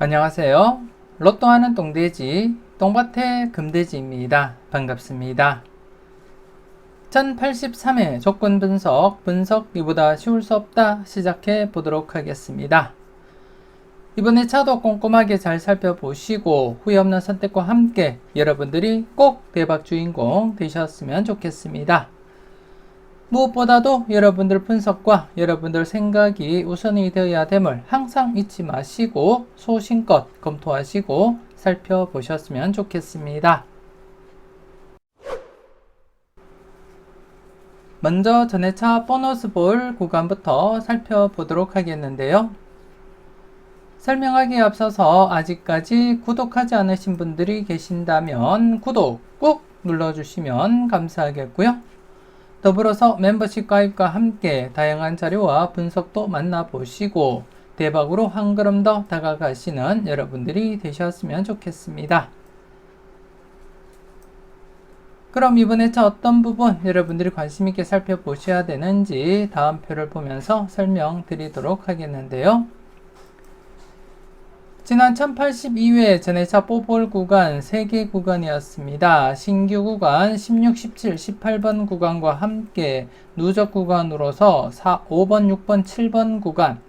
안녕하세요. 로또하는 똥돼지, 똥밭의 금돼지입니다. 반갑습니다. 1083회 조건 분석 이보다 쉬울 수 없다 시작해 보도록 하겠습니다. 이번에 차도 꼼꼼하게 잘 살펴보시고 후회 없는 선택과 함께 여러분들이 꼭 대박 주인공 되셨으면 좋겠습니다. 무엇보다도 여러분들 분석과 여러분들 생각이 우선이 되어야 됨을 항상 잊지 마시고 소신껏 검토하시고 살펴보셨으면 좋겠습니다. 먼저 전회차 보너스 볼 구간부터 살펴보도록 하겠는데요. 설명하기에 앞서서 아직까지 구독하지 않으신 분들이 계신다면 구독 꾹 눌러주시면 감사하겠고요. 더불어서 멤버십 가입과 함께 다양한 자료와 분석도 만나보시고 대박으로 한 걸음 더 다가가시는 여러분들이 되셨으면 좋겠습니다. 그럼 이번에 어떤 부분 여러분들이 관심있게 살펴보셔야 되는지 다음 표를 보면서 설명드리도록 하겠는데요. 지난 1082회 전회차 뽀볼 구간 3개 구간이었습니다. 신규 구간 16, 17, 18번 구간과 함께 누적 구간으로서 5번, 6번, 7번 구간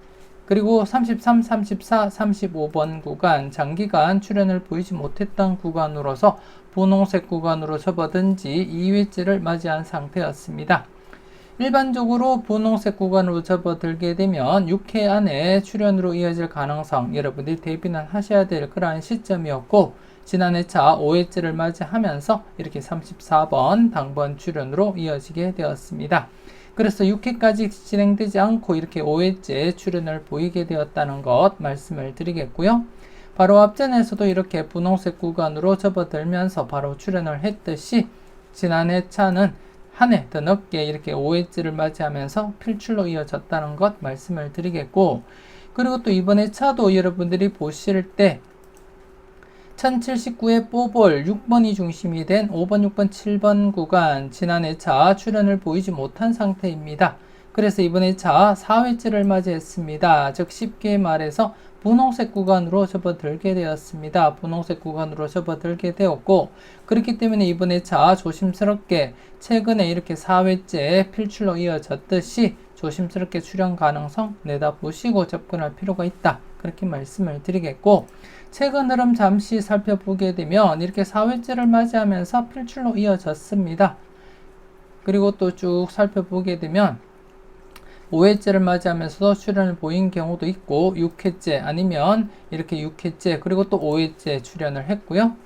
그리고 33, 34, 35번 구간 장기간 출현을 보이지 못했던 구간으로서 분홍색 구간으로 접어든 지 2회째를 맞이한 상태였습니다. 일반적으로 분홍색 구간으로 접어들게 되면 6회 안에 출현으로 이어질 가능성 여러분들이 대비는 하셔야 될 그러한 시점이었고 지난해 차 5회째를 맞이하면서 이렇게 34번 당번 출현으로 이어지게 되었습니다. 그래서 6회까지 진행되지 않고 이렇게 5회째 출현을 보이게 되었다는 것 말씀을 드리겠고요. 바로 앞전에서도 이렇게 분홍색 구간으로 접어들면서 바로 출현을 했듯이 지난해 차는 한 해 더 늦게 이렇게 5회째를 맞이하면서 필출로 이어졌다는 것 말씀을 드리겠고 그리고 또 이번에 차도 여러분들이 보실 때 1079회 뽀볼 6번이 중심이 된 5번, 6번, 7번 구간 지난해 차 출현을 보이지 못한 상태입니다. 그래서 이번에 차 4회째를 맞이했습니다. 즉 쉽게 말해서 분홍색 구간으로 접어들게 되었습니다. 분홍색 구간으로 접어들게 되었고 그렇기 때문에 이번에 차 조심스럽게 최근에 이렇게 4회째 필출로 이어졌듯이 조심스럽게 출현 가능성 내다보시고 접근할 필요가 있다. 그렇게 말씀을 드리겠고 최근 흐름 잠시 살펴보게 되면 이렇게 4회째를 맞이하면서 필출로 이어졌습니다. 그리고 또 쭉 살펴보게 되면 5회째를 맞이하면서도 출현을 보인 경우도 있고 6회째 아니면 이렇게 6회째 그리고 또 5회째 출현을 했고요.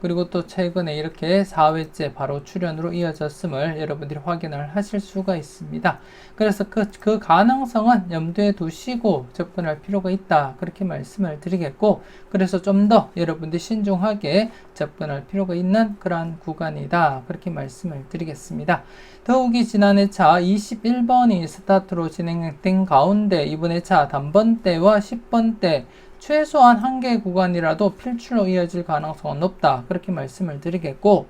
그리고 또 최근에 이렇게 4회째 바로 출현으로 이어졌음을 여러분들이 확인을 하실 수가 있습니다. 그래서 그 가능성은 염두에 두시고 접근할 필요가 있다. 그렇게 말씀을 드리겠고 그래서 좀 더 여러분들이 신중하게 접근할 필요가 있는 그러한 구간이다. 그렇게 말씀을 드리겠습니다. 더욱이 지난해 차 21번이 스타트로 진행된 가운데 이번에 차 단번대와 10번대 최소한 한 개 구간이라도 필출로 이어질 가능성은 높다. 그렇게 말씀을 드리겠고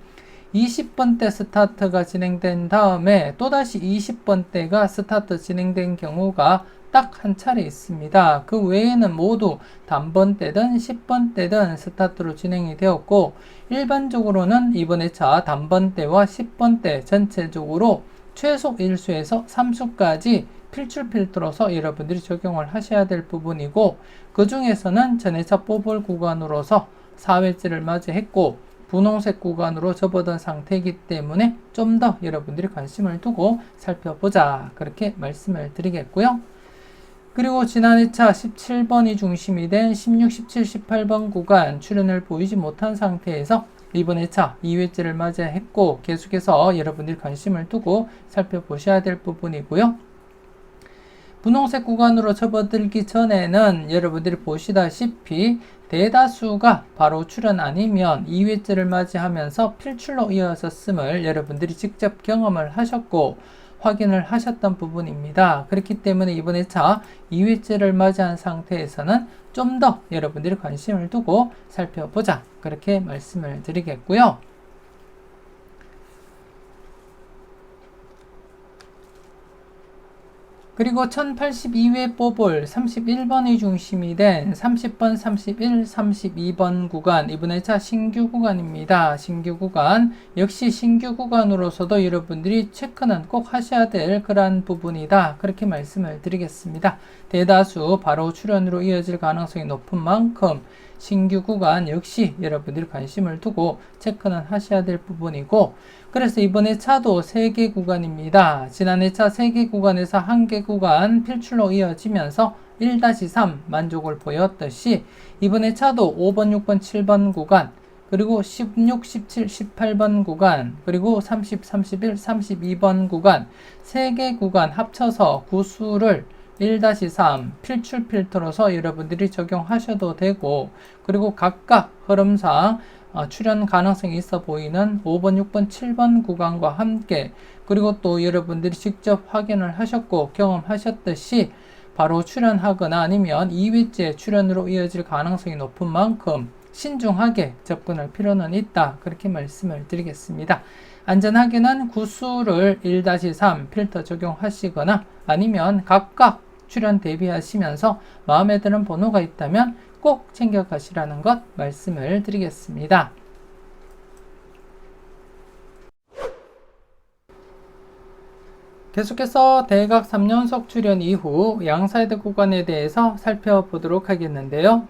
20번대 스타트가 진행된 다음에 또다시 20번대가 스타트 진행된 경우가 딱 한 차례 있습니다. 그 외에는 모두 단번대든 10번대든 스타트로 진행이 되었고 일반적으로는 이번에 차 단번대와 10번대 전체적으로 최소 1수에서 3수까지 필출 필터로서 여러분들이 적용을 하셔야 될 부분이고 그 중에서는 전회차 뽀볼 구간으로서 4회째를 맞이했고 분홍색 구간으로 접어든 상태이기 때문에 좀 더 여러분들이 관심을 두고 살펴보자 그렇게 말씀을 드리겠고요. 그리고 지난해 차 17번이 중심이 된 16, 17, 18번 구간 출현을 보이지 못한 상태에서 이번에 차 2회째를 맞이했고 계속해서 여러분들이 관심을 두고 살펴보셔야 될 부분이고요. 분홍색 구간으로 접어들기 전에는 여러분들이 보시다시피 대다수가 바로 출현 아니면 2회째를 맞이하면서 필출로 이어졌음을 여러분들이 직접 경험을 하셨고 확인을 하셨던 부분입니다. 그렇기 때문에 이번에 차 2회째를 맞이한 상태에서는 좀 더 여러분들이 관심을 두고 살펴보자 그렇게 말씀을 드리겠고요. 그리고 1082회 뽑을 31번이 중심이 된 30번, 31, 32번 구간, 이번 회차 신규 구간입니다. 신규 구간, 역시 신규 구간으로서도 여러분들이 체크는 꼭 하셔야 될 그러한 부분이다. 그렇게 말씀을 드리겠습니다. 대다수 바로 출연으로 이어질 가능성이 높은 만큼 신규 구간 역시 여러분들이 관심을 두고 체크는 하셔야 될 부분이고, 그래서 이번 회차도 3개 구간입니다. 지난 회차 3개 구간에서 1개 구간 필출로 이어지면서 1-3 만족을 보였듯이 이번 회차도 5번, 6번, 7번 구간, 그리고 16, 17, 18번 구간, 그리고 30, 31, 32번 구간 3개 구간 합쳐서 구수를 1-3 필출 필터로서 여러분들이 적용하셔도 되고, 그리고 각각 흐름상 출현 가능성이 있어 보이는 5번, 6번, 7번 구간과 함께, 그리고 또 여러분들이 직접 확인을 하셨고 경험하셨듯이 바로 출현하거나 아니면 2회째 출현으로 이어질 가능성이 높은 만큼 신중하게 접근할 필요는 있다. 그렇게 말씀을 드리겠습니다. 안전하게는 구수를 1-3 필터 적용하시거나 아니면 각각 출현 대비하시면서 마음에 드는 번호가 있다면 꼭 챙겨가시라는 것 말씀을 드리겠습니다. 계속해서 대각 3연속 출현 이후 양사이드 구간에 대해서 살펴보도록 하겠는데요.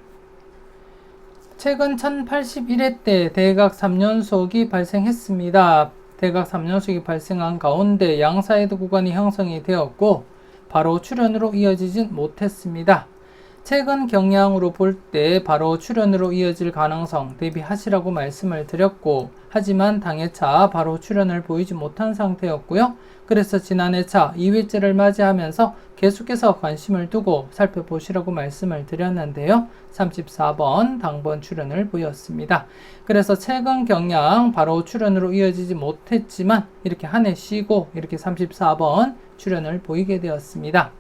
최근 1081회 때 대각 3연속이 발생했습니다. 대각 3연속이 발생한 가운데 양사이드 구간이 형성이 되었고 바로 출현으로 이어지진 못했습니다. 최근 경향으로 볼 때 바로 출현으로 이어질 가능성 대비하시라고 말씀을 드렸고, 하지만 당회차 바로 출현을 보이지 못한 상태였고요. 그래서 지난 회차 2회째를 맞이하면서 계속해서 관심을 두고 살펴보시라고 말씀을 드렸는데요. 34번 당번 출현을 보였습니다. 그래서 최근 경향 바로 출현으로 이어지지 못했지만 이렇게 한 해 쉬고 이렇게 34번 출현을 보이게 되었습니다.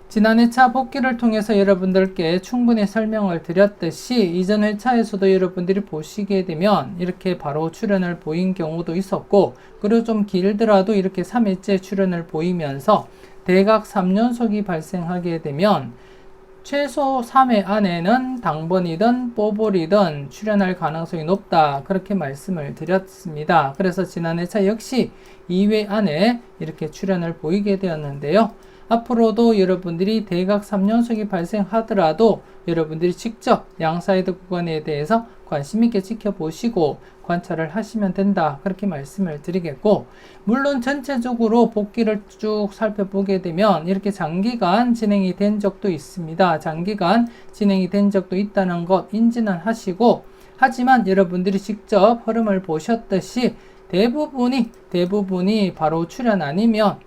지난 회차 복귀를 통해서 여러분들께 충분히 설명을 드렸듯이 이전 회차에서도 여러분들이 보시게 되면 이렇게 바로 출현을 보인 경우도 있었고, 그리고 좀 길더라도 이렇게 3회째 출현을 보이면서 대각 3연속이 발생하게 되면 최소 3회 안에는 당번이든 뽀볼이든 출현할 가능성이 높다. 그렇게 말씀을 드렸습니다. 그래서 지난 회차 역시 2회 안에 이렇게 출현을 보이게 되었는데요. 앞으로도 여러분들이 대각 3연속이 발생하더라도 여러분들이 직접 양사이드 구간에 대해서 관심 있게 지켜보시고 관찰을 하시면 된다. 그렇게 말씀을 드리겠고, 물론 전체적으로 복귀를 쭉 살펴보게 되면 이렇게 장기간 진행이 된 적도 있습니다. 장기간 진행이 된 적도 있다는 것 인지는 하시고, 하지만 여러분들이 직접 흐름을 보셨듯이 대부분이 바로 출현 아니면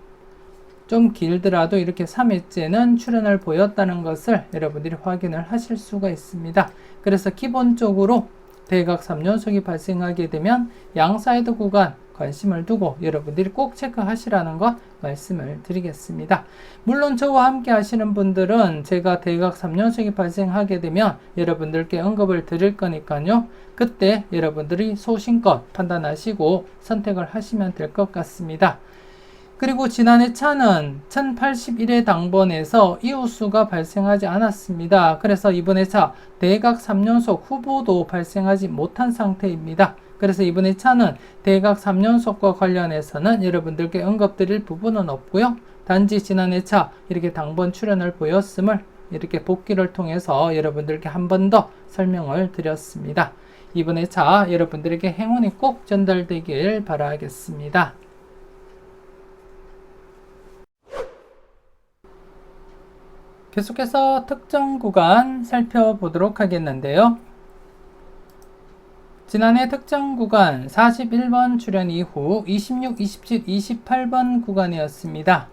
좀 길더라도 이렇게 3회째는 출현을 보였다는 것을 여러분들이 확인을 하실 수가 있습니다. 그래서 기본적으로 대각 3연속이 발생하게 되면 양사이드 구간 관심을 두고 여러분들이 꼭 체크하시라는 것 말씀을 드리겠습니다. 물론 저와 함께 하시는 분들은 제가 대각 3연속이 발생하게 되면 여러분들께 언급을 드릴 거니까요. 그때 여러분들이 소신껏 판단하시고 선택을 하시면 될 것 같습니다. 그리고 지난 회차는 1081회 당번에서 이웃수가 발생하지 않았습니다. 그래서 이번 회차 대각 3연속 후보도 발생하지 못한 상태입니다. 그래서 이번 회차는 대각 3연속과 관련해서는 여러분들께 언급드릴 부분은 없고요. 단지 지난 회차 이렇게 당번 출현을 보였음을 이렇게 복귀를 통해서 여러분들께 한 번 더 설명을 드렸습니다. 이번 회차 여러분들에게 행운이 꼭 전달되길 바라겠습니다. 계속해서 특정 구간 살펴보도록 하겠는데요. 지난해 특정 구간 41번 출현 이후 26, 27, 28번 구간이었습니다.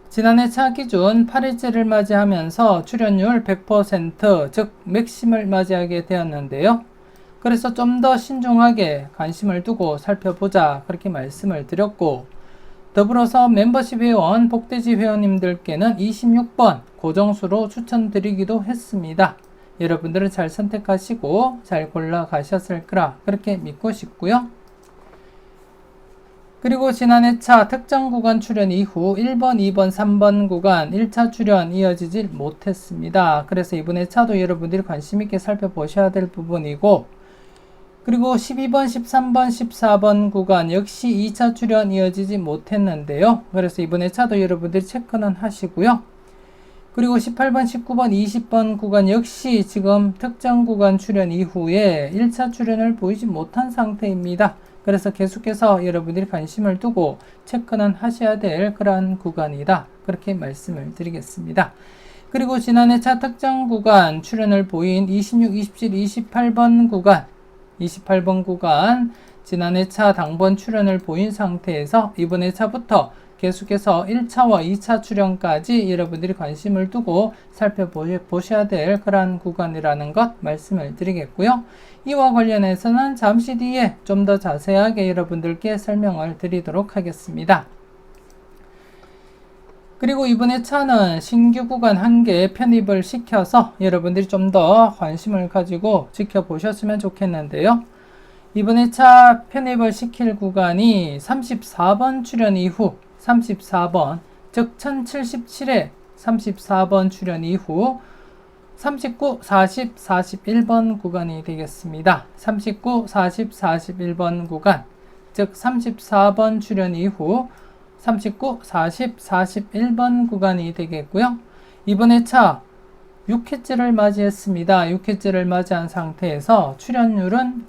지난해 차 기준 8일째를 맞이하면서 출현율 100%, 즉 맥심을 맞이하게 되었는데요. 그래서 좀 더 신중하게 관심을 두고 살펴보자 그렇게 말씀을 드렸고, 더불어서 멤버십 회원, 복돼지 회원님들께는 26번 고정수로 추천드리기도 했습니다. 여러분들은 잘 선택하시고 잘 골라 가셨을 거라 그렇게 믿고 싶고요. 그리고 지난 회차 특정 구간 출연 이후 1번, 2번, 3번 구간 1차 출연 이어지질 못했습니다. 그래서 이번 회차도 여러분들이 관심있게 살펴보셔야 될 부분이고, 그리고 12번, 13번, 14번 구간 역시 2차 출연 이어지지 못했는데요. 그래서 이번 회차도 여러분들이 체크는 하시고요. 그리고 18번, 19번, 20번 구간 역시 지금 특정 구간 출연 이후에 1차 출연을 보이지 못한 상태입니다. 그래서 계속해서 여러분들이 관심을 두고 체크는 하셔야 될 그러한 구간이다. 그렇게 말씀을 드리겠습니다. 그리고 지난 회차 특정 구간 출연을 보인 26, 27, 28번 구간 지난 회차 당번 출연을 보인 상태에서 이번 회차부터 계속해서 1차와 2차 출연까지 여러분들이 관심을 두고 살펴보셔야 될 그러한 구간이라는 것 말씀을 드리겠고요. 이와 관련해서는 잠시 뒤에 좀 더 자세하게 여러분들께 설명을 드리도록 하겠습니다. 그리고 이번 회차는 신규 구간 1개 편입을 시켜서 여러분들이 좀 더 관심을 가지고 지켜보셨으면 좋겠는데요. 이번 회차 편입을 시킬 구간이 34번 출연 이후 34번, 즉 1077회 34번 출연 이후 39, 40, 41번 구간이 되겠습니다. 39, 40, 41번 구간, 즉 34번 출연 이후 39, 40, 41번 구간이 되겠고요. 이번 회차 6회째를 맞이했습니다. 6회째를 맞이한 상태에서 출연율은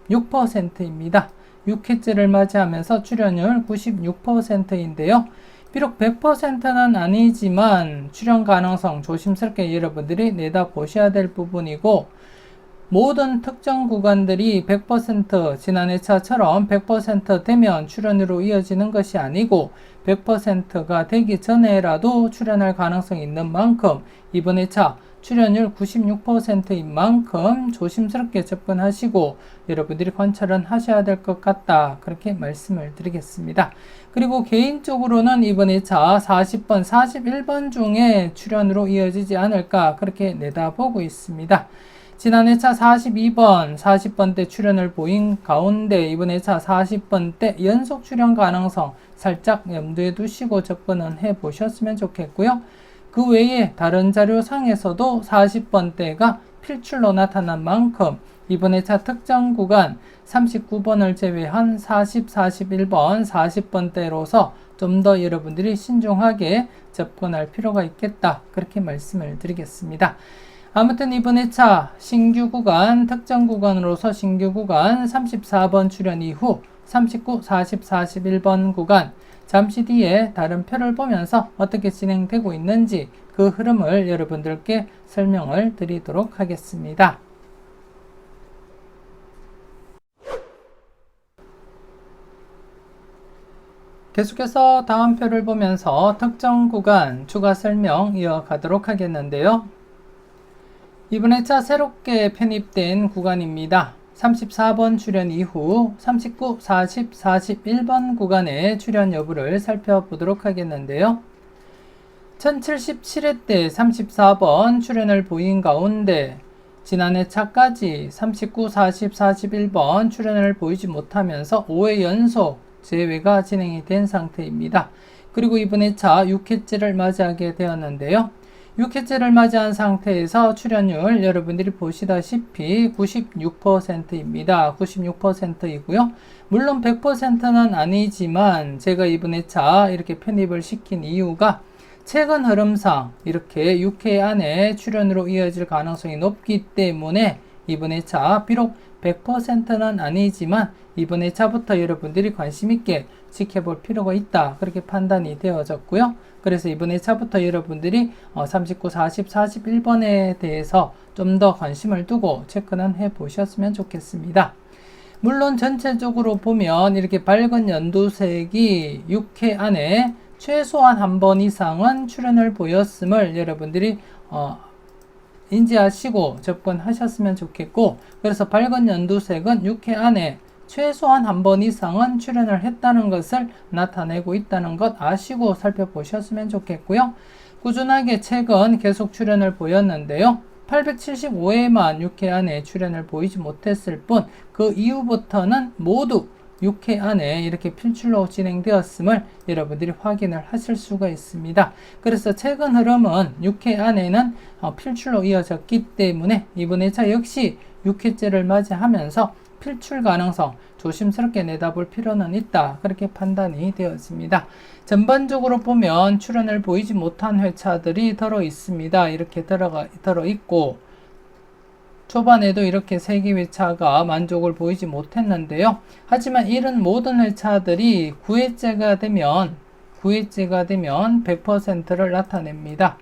96%입니다. 6회째를 맞이하면서 출연율 96%인데요. 비록 100%는 아니지만 출연 가능성 조심스럽게 여러분들이 내다보셔야 될 부분이고, 모든 특정 구간들이 100% 지난 회차처럼 100% 되면 출연으로 이어지는 것이 아니고 100%가 되기 전에라도 출연할 가능성이 있는 만큼 이번 회차 출연율 96%인 만큼 조심스럽게 접근하시고 여러분들이 관찰은 하셔야 될 것 같다. 그렇게 말씀을 드리겠습니다. 그리고 개인적으로는 이번 회차 40번, 41번 중에 출연으로 이어지지 않을까 그렇게 내다보고 있습니다. 지난 회차 42번, 40번 때 출연을 보인 가운데 이번 회차 40번 때 연속 출연 가능성 살짝 염두에 두시고 접근은 해보셨으면 좋겠고요. 그 외에 다른 자료상에서도 40번대가 필출로 나타난 만큼 이번 회차 특정 구간 39번을 제외한 40, 41번, 40번대로서 좀 더 여러분들이 신중하게 접근할 필요가 있겠다. 그렇게 말씀을 드리겠습니다. 아무튼 이번 회차 신규 구간, 특정 구간으로서 신규 구간 34번 출연 이후 39, 40, 41번 구간 잠시 뒤에 다른 표를 보면서 어떻게 진행되고 있는지 그 흐름을 여러분들께 설명을 드리도록 하겠습니다. 계속해서 다음 표를 보면서 특정 구간 추가 설명 이어가도록 하겠는데요. 이번 회차 새롭게 편입된 구간입니다. 34번 출연 이후 39, 40, 41번 구간의 출연 여부를 살펴보도록 하겠는데요. 1077회 때 34번 출연을 보인 가운데 지난 회차까지 39, 40, 41번 출연을 보이지 못하면서 5회 연속 제외가 진행이 된 상태입니다. 그리고 이번 회차 6회째를 맞이하게 되었는데요. 6회째를 맞이한 상태에서 출연율 여러분들이 보시다시피 96%입니다. 96%이고요. 물론 100%는 아니지만 제가 이번 회차 이렇게 편입을 시킨 이유가 최근 흐름상 이렇게 6회 안에 출연으로 이어질 가능성이 높기 때문에 이번 회차 비록 100%는 아니지만 이번 회차부터 여러분들이 관심있게 지켜볼 필요가 있다. 그렇게 판단이 되어졌고요. 그래서 이번 회차부터 여러분들이 39, 40, 41번에 대해서 좀 더 관심을 두고 체크는 해보셨으면 좋겠습니다. 물론 전체적으로 보면 이렇게 밝은 연두색이 6회 안에 최소한 한 번 이상은 출연을 보였음을 여러분들이 인지하시고 접근하셨으면 좋겠고, 그래서 밝은 연두색은 6회 안에 최소한 한 번 이상은 출연을 했다는 것을 나타내고 있다는 것 아시고 살펴보셨으면 좋겠고요. 꾸준하게 최근 계속 출연을 보였는데요. 875회만 6회 안에 출연을 보이지 못했을 뿐 그 이후부터는 모두 6회 안에 이렇게 필출로 진행되었음을 여러분들이 확인을 하실 수가 있습니다. 그래서 최근 흐름은 6회 안에는 필출로 이어졌기 때문에 이번 회차 역시 6회째를 맞이하면서 필출 가능성 조심스럽게 내다볼 필요는 있다. 그렇게 판단이 되었습니다. 전반적으로 보면 출현을 보이지 못한 회차들이 들어 있습니다. 이렇게 들어 있고 초반에도 이렇게 3개 회차가 만족을 보이지 못했는데요. 하지만 이런 모든 회차들이 9회째가 되면 100%를 나타냅니다.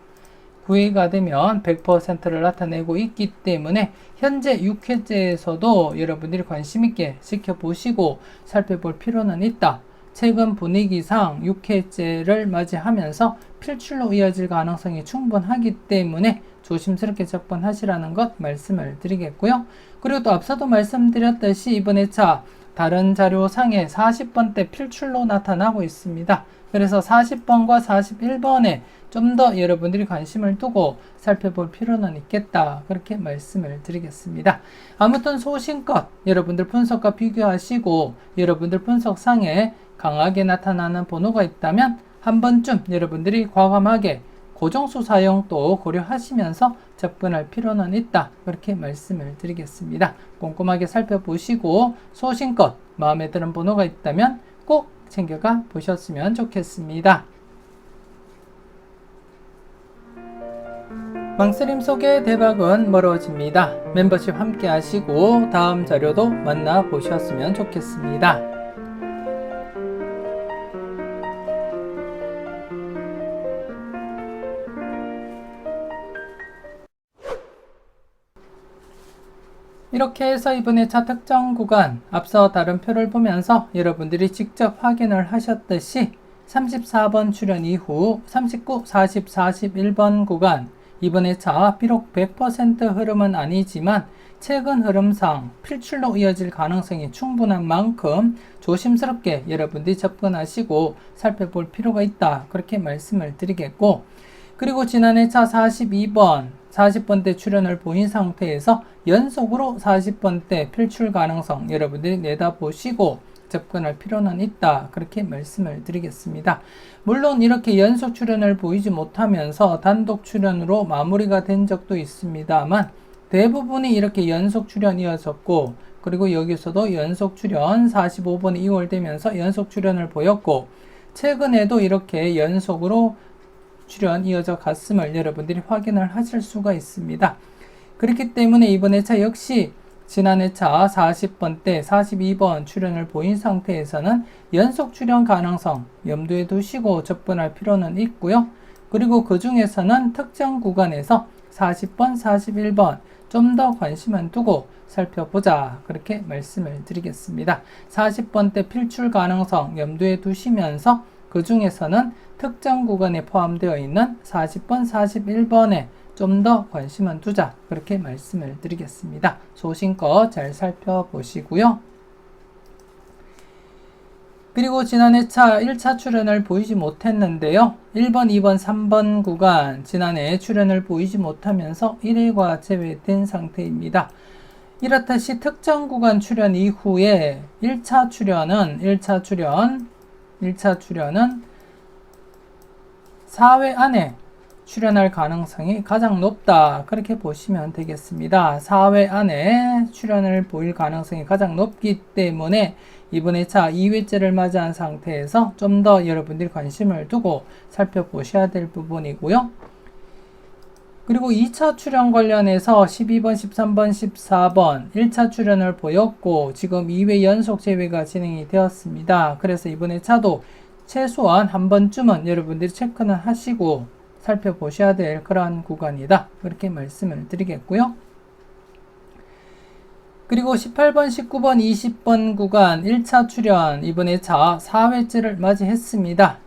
9회가 되면 100%를 나타내고 있기 때문에 현재 6회째에서도 여러분들이 관심있게 지켜보시고 살펴볼 필요는 있다. 최근 분위기상 6회째를 맞이하면서 필출로 이어질 가능성이 충분하기 때문에 조심스럽게 접근하시라는 것 말씀을 드리겠고요. 그리고 또 앞서도 말씀드렸듯이 이번 회차 다른 자료상에 40번대 필출로 나타나고 있습니다. 그래서 40번과 41번에 좀 더 여러분들이 관심을 두고 살펴볼 필요는 있겠다. 그렇게 말씀을 드리겠습니다. 아무튼 소신껏 여러분들 분석과 비교하시고 여러분들 분석상에 강하게 나타나는 번호가 있다면 한 번쯤 여러분들이 과감하게 고정수 사용도 고려하시면서 접근할 필요는 있다. 그렇게 말씀을 드리겠습니다. 꼼꼼하게 살펴보시고 소신껏 마음에 드는 번호가 있다면 꼭 챙겨가 보셨으면 좋겠습니다. 망스림 속의 대박은 멀어집니다. 멤버십 함께 하시고 다음 자료도 만나보셨으면 좋겠습니다. 이렇게 해서 이번 회차 특정 구간 앞서 다른 표를 보면서 여러분들이 직접 확인을 하셨듯이 34번 출현 이후 39, 40, 41번 구간 이번 회차 비록 100% 흐름은 아니지만 최근 흐름상 필출로 이어질 가능성이 충분한 만큼 조심스럽게 여러분들이 접근하시고 살펴볼 필요가 있다. 그렇게 말씀을 드리겠고 그리고 지난 회차 40번대 출현을 보인 상태에서 연속으로 40번대 필출 가능성 여러분들이 내다보시고 접근할 필요는 있다. 그렇게 말씀을 드리겠습니다. 물론 이렇게 연속 출현을 보이지 못하면서 단독 출현으로 마무리가 된 적도 있습니다만 대부분이 이렇게 연속 출현이었었고 그리고 여기서도 연속 출현 45번이 이월되면서 연속 출현을 보였고 최근에도 이렇게 연속으로 출현 이어져 갔음을 여러분들이 확인을 하실 수가 있습니다. 그렇기 때문에 이번 회차 역시 지난 회차 40번대 42번 출현을 보인 상태에서는 연속 출현 가능성 염두에 두시고 접근할 필요는 있고요. 그리고 그 중에서는 특정 구간에서 40번, 41번 좀 더 관심을 두고 살펴보자. 그렇게 말씀을 드리겠습니다. 40번대 필출 가능성 염두에 두시면서 그 중에서는 특정 구간에 포함되어 있는 40번, 41번에 좀 더 관심을 두자. 그렇게 말씀을 드리겠습니다. 소신껏 잘 살펴보시고요. 그리고 지난 회차 1차 출현을 보이지 못했는데요. 1번, 2번, 3번 구간 지난해 출현을 보이지 못하면서 1회가 제외된 상태입니다. 이렇듯이 특정 구간 출현 이후에 1차 출현은 4회 안에 출현할 가능성이 가장 높다. 그렇게 보시면 되겠습니다. 4회 안에 출현을 보일 가능성이 가장 높기 때문에 이번 회차 2회째를 맞이한 상태에서 좀 더 여러분들이 관심을 두고 살펴보셔야 될 부분이고요. 그리고 2차 출현 관련해서 12번, 13번, 14번 1차 출현을 보였고 지금 2회 연속 제외가 진행이 되었습니다. 그래서 이번 회차도 최소한 한 번쯤은 여러분들이 체크는 하시고 살펴보셔야 될 그러한 구간이다. 그렇게 말씀을 드리겠고요. 그리고 18번, 19번, 20번 구간 1차 출현 이번 회차 4회째를 맞이했습니다.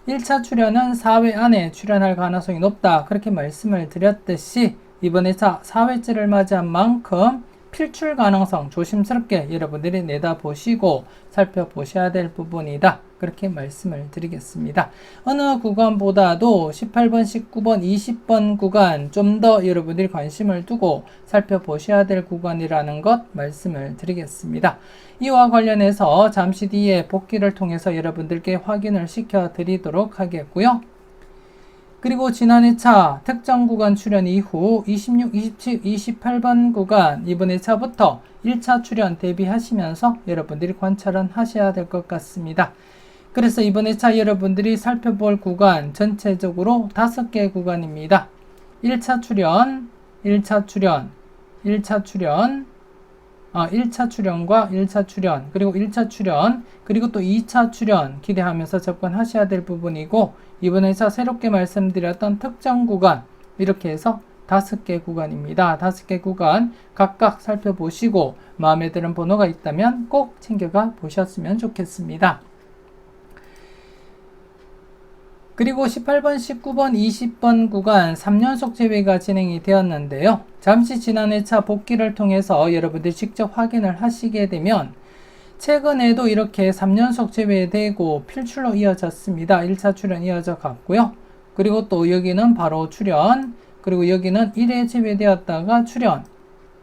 1차 출현은 4회 안에 출현할 가능성이 높다. 그렇게 말씀을 드렸듯이 이번 회차 4회째를 맞이한 만큼 필출 가능성 조심스럽게 여러분들이 내다보시고 살펴보셔야 될 부분이다. 그렇게 말씀을 드리겠습니다. 어느 구간보다도 18번, 19번, 20번 구간 좀 더 여러분들이 관심을 두고 살펴보셔야 될 구간이라는 것 말씀을 드리겠습니다. 이와 관련해서 잠시 뒤에 복기를 통해서 여러분들께 확인을 시켜 드리도록 하겠고요. 그리고 지난 회차 특정 구간 출현 이후 26, 27, 28번 구간 이번 회차부터 1차 출현 대비하시면서 여러분들이 관찰은 하셔야 될 것 같습니다. 그래서 이번 회차 여러분들이 살펴볼 구간 전체적으로 5개 구간입니다. 1차 출현, 1차 출현, 1차 출현, 1차 출현과 1차 출현, 그리고 1차 출현, 그리고 또 2차 출현 기대하면서 접근하셔야 될 부분이고, 이번 회차 새롭게 말씀드렸던 특정 구간, 이렇게 해서 5개 구간입니다. 5개 구간 각각 살펴보시고 마음에 드는 번호가 있다면 꼭 챙겨가 보셨으면 좋겠습니다. 그리고 18번, 19번, 20번 구간 3연속 제외가 진행이 되었는데요. 잠시 지난 회차 복기를 통해서 여러분들이 직접 확인을 하시게 되면 최근에도 이렇게 3연속 제외되고 필출로 이어졌습니다. 1차 출현 이어져 갔고요. 그리고 또 여기는 바로 출현, 그리고 여기는 1회 제외되었다가 출현,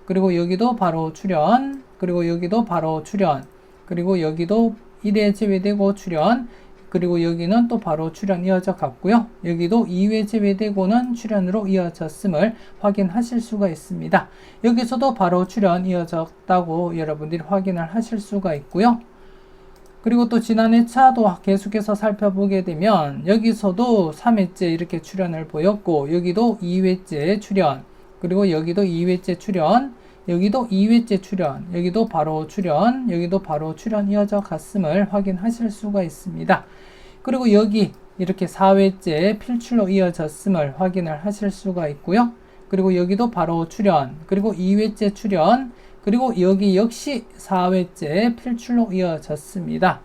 그리고 여기도 바로 출현, 그리고 여기도 바로 출현, 그리고 여기도 1회 제외되고 출현, 그리고 여기는 또 바로 출현 이어져 갔고요. 여기도 2회 제외되고는 출현으로 이어졌음을 확인하실 수가 있습니다. 여기서도 바로 출현 이어졌다고 여러분들이 확인을 하실 수가 있고요. 그리고 또 지난 회차도 계속해서 살펴보게 되면 여기서도 3회째 이렇게 출현을 보였고, 여기도 2회째 출현, 그리고 여기도 2회째 출현, 여기도 2회째 출현, 여기도 바로 출현, 여기도 바로 출현 이어져 갔음을 확인하실 수가 있습니다. 그리고 여기 이렇게 4회째 필출로 이어졌음을 확인을 하실 수가 있고요. 그리고 여기도 바로 출현, 그리고 2회째 출현, 그리고 여기 역시 4회째 필출로 이어졌습니다.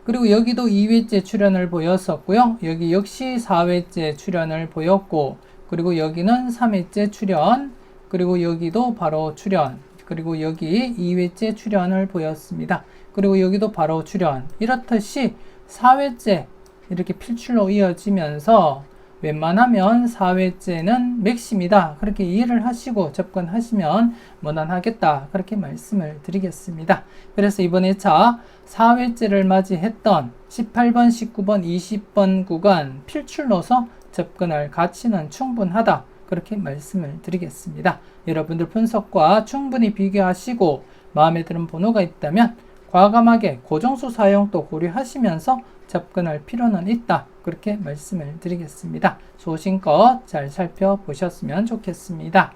그리고 여기도 2회째 출현을 보였었고요. 여기 역시 4회째 출현을 보였고, 그리고 여기는 3회째 출현, 그리고 여기도 바로 출현, 그리고 여기 2회째 출현을 보였습니다. 그리고 여기도 바로 출현. 이렇듯이 4회째 이렇게 필출로 이어지면서 웬만하면 4회째는 맥심이다. 그렇게 이해를 하시고 접근하시면 무난하겠다. 그렇게 말씀을 드리겠습니다. 그래서 이번 회차 4회째를 맞이했던 18번, 19번, 20번 구간 필출로서 접근할 가치는 충분하다. 그렇게 말씀을 드리겠습니다. 여러분들 분석과 충분히 비교하시고 마음에 드는 번호가 있다면 과감하게 고정수 사용도 고려하시면서 접근할 필요는 있다. 그렇게 말씀을 드리겠습니다. 소신껏 잘 살펴보셨으면 좋겠습니다.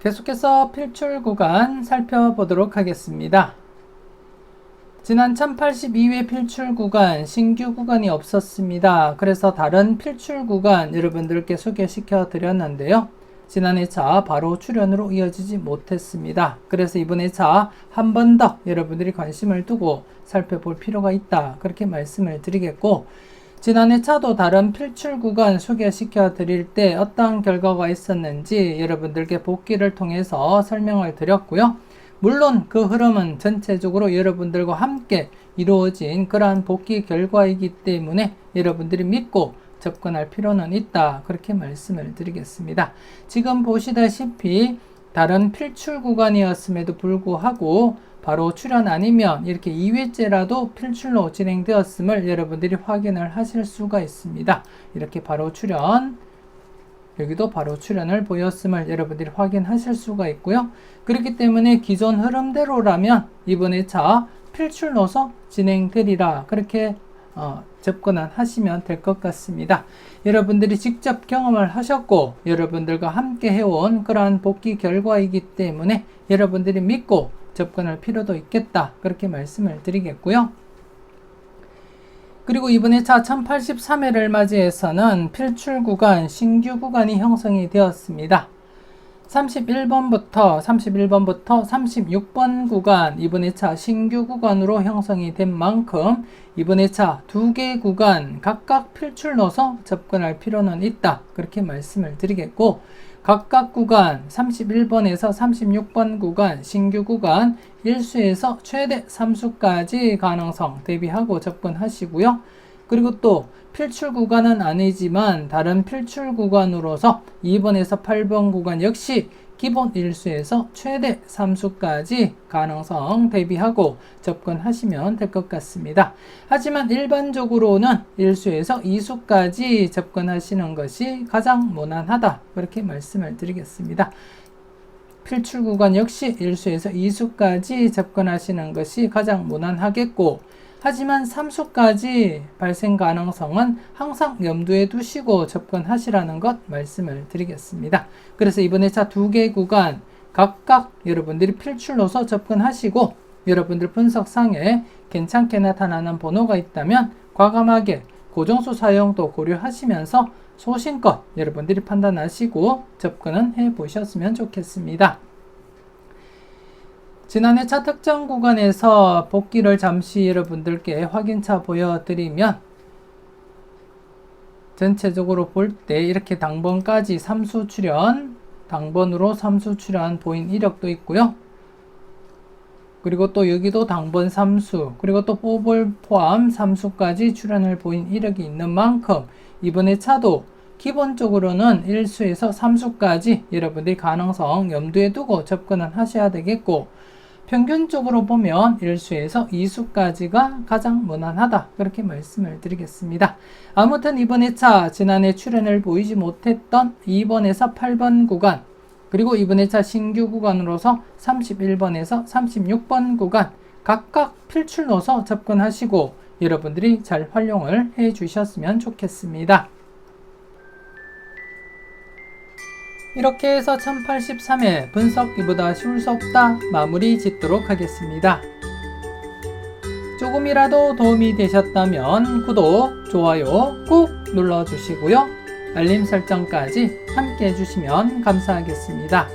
계속해서 필출 구간 살펴보도록 하겠습니다. 지난 1082회 필출 구간 신규 구간이 없었습니다. 그래서 다른 필출 구간 여러분들께 소개시켜 드렸는데요. 지난 회차 바로 출현으로 이어지지 못했습니다. 그래서 이번 회차 한 번 더 여러분들이 관심을 두고 살펴볼 필요가 있다. 그렇게 말씀을 드리겠고, 지난 회차도 다른 필출 구간 소개시켜 드릴 때 어떠한 결과가 있었는지 여러분들께 복기를 통해서 설명을 드렸고요. 물론 그 흐름은 전체적으로 여러분들과 함께 이루어진 그러한 복기 결과이기 때문에 여러분들이 믿고 접근할 필요는 있다. 그렇게 말씀을 드리겠습니다. 지금 보시다시피 다른 필출 구간이었음에도 불구하고 바로 출현 아니면 이렇게 2회째라도 필출로 진행되었음을 여러분들이 확인을 하실 수가 있습니다. 이렇게 바로 출현, 여기도 바로 출현을 보였음을 여러분들이 확인하실 수가 있고요. 그렇기 때문에 기존 흐름대로라면 이번 회차 필출로서 진행되리라. 그렇게 접근을 하시면 될 것 같습니다. 여러분들이 직접 경험을 하셨고 여러분들과 함께 해온 그러한 복귀 결과이기 때문에 여러분들이 믿고 접근할 필요도 있겠다. 그렇게 말씀을 드리겠고요. 그리고 이번 회차 1083회를 맞이해서는 필출 구간, 신규 구간이 형성이 되었습니다. 31번부터 36번 구간 이번 회차 신규 구간으로 형성이 된 만큼 이번 회차 2개 구간 각각 필출 넣어서 접근할 필요는 있다. 그렇게 말씀을 드리겠고, 각각 구간 31번에서 36번 구간 신규 구간 1수에서 최대 3수까지 가능성 대비하고 접근하시고요. 그리고 또 필출 구간은 아니지만 다른 필출 구간으로서 2번에서 8번 구간 역시 기본 1수에서 최대 3수까지 가능성 대비하고 접근하시면 될 것 같습니다. 하지만 일반적으로는 1수에서 2수까지 접근하시는 것이 가장 무난하다. 그렇게 말씀을 드리겠습니다. 필출 구간 역시 1수에서 2수까지 접근하시는 것이 가장 무난하겠고, 하지만 3수까지 발생 가능성은 항상 염두에 두시고 접근하시라는 것 말씀을 드리겠습니다. 그래서 이번 회차 2개 구간 각각 여러분들이 필출로서 접근하시고, 여러분들 분석상에 괜찮게 나타나는 번호가 있다면 과감하게 고정수 사용도 고려하시면서 소신껏 여러분들이 판단하시고 접근은 해보셨으면 좋겠습니다. 지난해 차 특정 구간에서 복귀를 잠시 여러분들께 확인차 보여드리면, 전체적으로 볼 때 이렇게 당번까지 3수 출현, 당번으로 3수 출현 보인 이력도 있고요. 그리고 또 여기도 당번 3수, 그리고 또 뽀볼 포함 3수까지 출현을 보인 이력이 있는 만큼 이번에 차도 기본적으로는 1수에서 3수까지 여러분들이 가능성 염두에 두고 접근을 하셔야 되겠고, 평균적으로 보면 1수에서 2수까지가 가장 무난하다. 그렇게 말씀을 드리겠습니다. 아무튼 이번 회차 지난해 출현을 보이지 못했던 2번에서 8번 구간, 그리고 이번 회차 신규 구간으로서 31번에서 36번 구간 각각 필출 넣어서 접근하시고 여러분들이 잘 활용을 해 주셨으면 좋겠습니다. 이렇게 해서 1083회 분석기보다 쉬울 수 없다 마무리 짓도록 하겠습니다. 조금이라도 도움이 되셨다면 구독, 좋아요 꾹 눌러주시고요. 알림 설정까지 함께 해주시면 감사하겠습니다.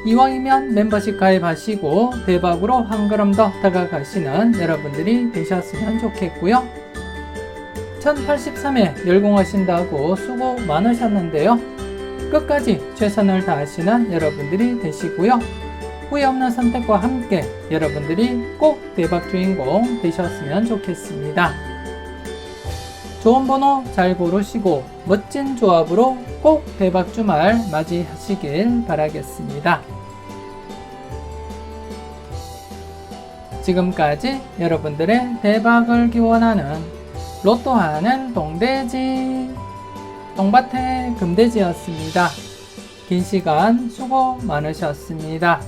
이왕이면 멤버십 가입하시고 대박으로 한 걸음 더 다가가시는 여러분들이 되셨으면 좋겠고요. 1083회 열공하신다고 수고 많으셨는데요. 끝까지 최선을 다하시는 여러분들이 되시고요. 후회 없는 선택과 함께 여러분들이 꼭 대박 주인공 되셨으면 좋겠습니다. 좋은 번호 잘 고르시고 멋진 조합으로 꼭 대박 주말 맞이하시길 바라겠습니다. 지금까지 여러분들의 대박을 기원하는 로또하는 동돼지 똥밭의 금돼지였습니다. 긴 시간 수고 많으셨습니다.